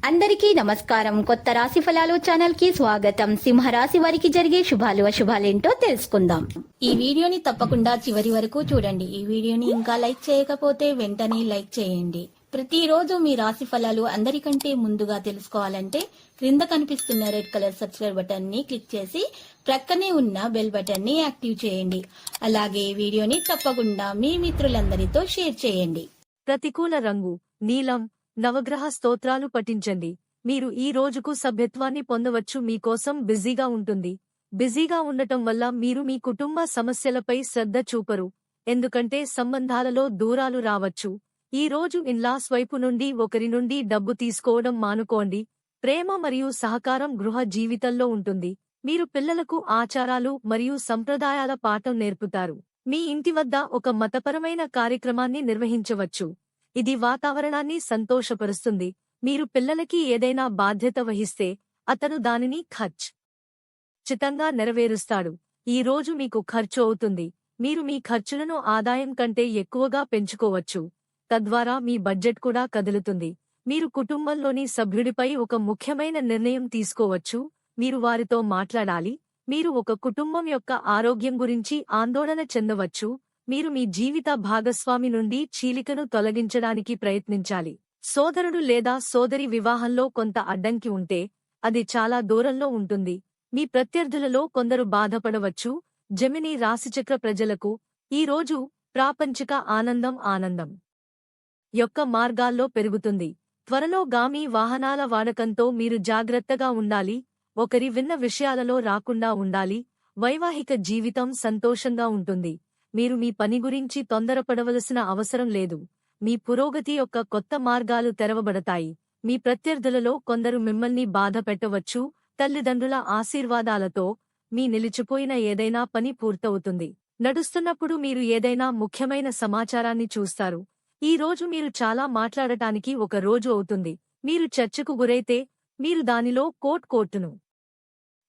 అందరికీ నమస్కారం. కొత్త రాశి ఫలాలు ఛానల్ కి స్వాగతం. సింహరాశి వారికి జరిగే శుభాలు అశుభాలేంటో తెలుసుకుందాం. ఈ వీడియోని తప్పకుండా చివరి వరకు చూడండి. ఈ వీడియోని ఇంకా లైక్ చేయకపోతే వెంటనే లైక్ చేయండి. ప్రతిరోజు మీ రాశి ఫలాలు అందరికంటే ముందుగా తెలుసుకోవాలంటే క్రింద కనిపిస్తున్న రెడ్ కలర్ సబ్స్క్రైబ్ బటన్ ని క్లిక్ చేసి ప్రక్కనే ఉన్న బెల్ బటన్ ని యాక్టివ్ చేయండి. అలాగే వీడియోని తప్పకుండా మీ మిత్రులందరితో షేర్ చేయండి. ప్రతికూల రంగు నీలం. నవగ్రహ స్తోత్రాలు పఠించండి. మీరు ఈ రోజుకు సభ్యత్వాన్ని పొందవచ్చు. మీకోసం బిజీగా ఉంటుంది. బిజీగా ఉండటం వల్ల మీరు మీ కుటుంబ సమస్యలపై శ్రద్ధ చూపరు, ఎందుకంటే సంబంధాలలో దూరాలు రావచ్చు. ఈ రోజు ఇన్లాస్ వైపు నుండి ఒకరి నుండి డబ్బు తీసుకోవడం మానుకోండి. ప్రేమ మరియు సహకారం గృహ జీవితంలో ఉంటుంది. మీరు పిల్లలకు ఆచారాలు మరియు సంప్రదాయాల పాఠం నేర్పుతారు. మీ ఇంటి వద్ద ఒక మతపరమైన కార్యక్రమాన్ని నిర్వహించవచ్చు. ఇది వాతావరణాన్ని సంతోషపరుస్తుంది. మీరు పిల్లలకి ఏదైనా బాధ్యత వహిస్తే అతను దానిని ఖచ్చితంగా నెరవేరుస్తాడు. ఈ రోజు మీకు ఖర్చు అవుతుంది. మీరు మీ ఖర్చులను ఆదాయం కంటే ఎక్కువగా పెంచుకోవచ్చు. తద్వారా మీ బడ్జెట్ కూడా కదులుతుంది. మీరు కుటుంబంలోని సభ్యుడిపై ఒక ముఖ్యమైన నిర్ణయం తీసుకోవచ్చు. మీరు వారితో మాట్లాడాలి. మీరు ఒక కుటుంబం యొక్క ఆరోగ్యం గురించి ఆందోళన చెందవచ్చు. మీరు మీ జీవిత భాగస్వామి నుండి చీలికను తొలగించడానికి ప్రయత్నించాలి. సోదరుడు లేదా సోదరి వివాహంలో కొంత అడ్డంకి ఉంటే అది చాలా దూరంలో ఉంటుంది. మీ ప్రత్యర్థులలో కొందరు బాధపడవచ్చు. జెమిని రాశిచక్ర ప్రజలకు ఈ రోజు ప్రాపంచిక ఆనందం యొక్క మార్గాల్లో పెరుగుతుంది. త్వరలో గామి వాహనాల వాడకంతో మీరు జాగ్రత్తగా ఉండాలి. ఒకరి విన్న విషయాలలో రాకుండా ఉండాలి. వైవాహిక జీవితం సంతోషంగా ఉంటుంది. మీరు మీ పని గురించి తొందరపడవలసిన అవసరం లేదు. మీ పురోగతి యొక్క కొత్త మార్గాలు తెరవబడతాయి. మీ ప్రత్యర్థులలో కొందరు మిమ్మల్ని బాధ పెట్టవచ్చు. తల్లిదండ్రుల ఆశీర్వాదాలతో మీ నిలిచిపోయిన ఏదైనా పని పూర్తవుతుంది. నడుస్తున్నప్పుడు మీరు ఏదైనా ముఖ్యమైన సమాచారాన్ని చూస్తారు. ఈ రోజు మీరు చాలా మాట్లాడటానికి ఒక రోజు అవుతుంది. మీరు చర్చకు గురైతే మీరు దానిలో కోర్టును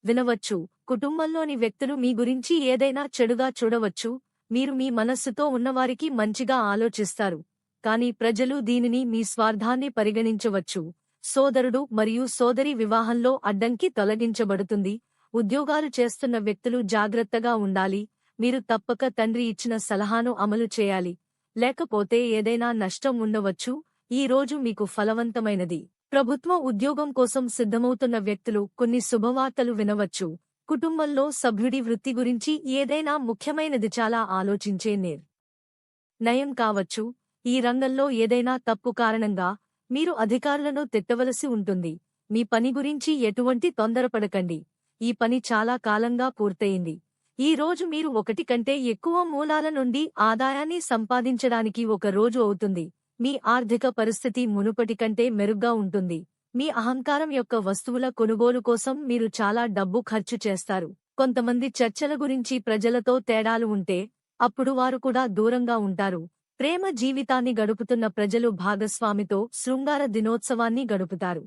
వినవచ్చు. కుటుంబంలోని వ్యక్తులు మీ గురించి ఏదైనా చెడుగా చూడవచ్చు. మీరు మీ మనస్సుతో ఉన్నవారికి మంచిగా ఆలోచిస్తారు, కానీ ప్రజలు దీనిని మీ స్వార్థాన్ని పరిగణించవచ్చు. సోదరుడు మరియు సోదరి వివాహంలో అడ్డంకి తొలగించబడుతుంది. ఉద్యోగాలు చేస్తున్న వ్యక్తులు జాగ్రత్తగా ఉండాలి. మీరు తప్పక తండ్రి ఇచ్చిన సలహాను అమలు చేయాలి, లేకపోతే ఏదైనా నష్టం ఉండవచ్చు. ఈ రోజు మీకు ఫలవంతమైనది. ప్రభుత్వ ఉద్యోగం కోసం సిద్ధమవుతున్న వ్యక్తులు కొన్ని శుభవార్తలు వినవచ్చు. కుటుంబంలో సభ్యుడి వృత్తి గురించి ఏదైనా ముఖ్యమైనది చాలా ఆలోచించే నిర్ణయం కావచ్చు. ఈ రంగంలో ఏదైనా తప్పు కారణంగా మీరు అధికారులను తిట్టవలసి ఉంటుంది. మీ పని గురించి ఎటువంటి తొందరపడకండి. ఈ పని చాలా కాలంగా పూర్తయింది. ఈ రోజు మీరు ఒకటి కంటే ఎక్కువ మూలాల నుండి ఆదాయాన్ని సంపాదించడానికి ఒక రోజు అవుతుంది. మీ ఆర్థిక పరిస్థితి మునుపటి కంటే మెరుగ్గా ఉంటుంది. మీ అహంకారం యొక్క వస్తువుల కొనుగోలు కోసం మీరు చాలా డబ్బు ఖర్చు చేస్తారు. కొంతమంది చర్చల గురించి ప్రజలతో తేడాలు ఉంటే అప్పుడు వారు కూడా దూరంగా ఉంటారు. ప్రేమ జీవితాన్ని గడుపుతున్న ప్రజలు భాగస్వామితో శృంగార దినోత్సవాన్ని గడుపుతారు.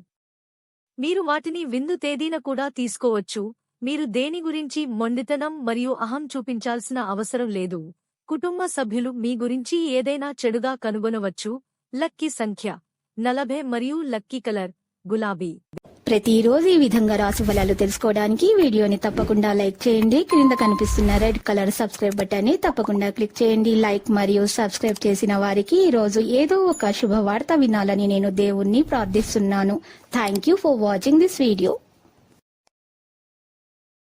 మీరు వాటిని విందు తేదీన కూడా తీసుకోవచ్చు. మీరు దేని గురించి మొండితనం మరియు అహం చూపించాల్సిన అవసరం లేదు. కుటుంబ సభ్యులు మీ గురించి ఏదైనా చెడుగా కనుగొనవచ్చు. లక్కీ సంఖ్య 40 మరియు లక్కీ కలర్ గులాబీ. ప్రతిరోజు ఈ విధంగా రాశి ఫలాలు తెలుసుకోవడానికి వీడియోని తప్పకుండా లైక్ చేయండి. క్రింద కనిపిస్తున్న రెడ్ కలర్ సబ్స్క్రైబ్ బటన్ ని తప్పకుండా క్లిక్ చేయండి. లైక్ మరియు సబ్స్క్రైబ్ చేసిన వారికి ఈ రోజు ఏదో ఒక శుభవార్త వినాలని నేను దేవుణ్ణి ప్రార్థిస్తున్నాను. Thank you for watching this video.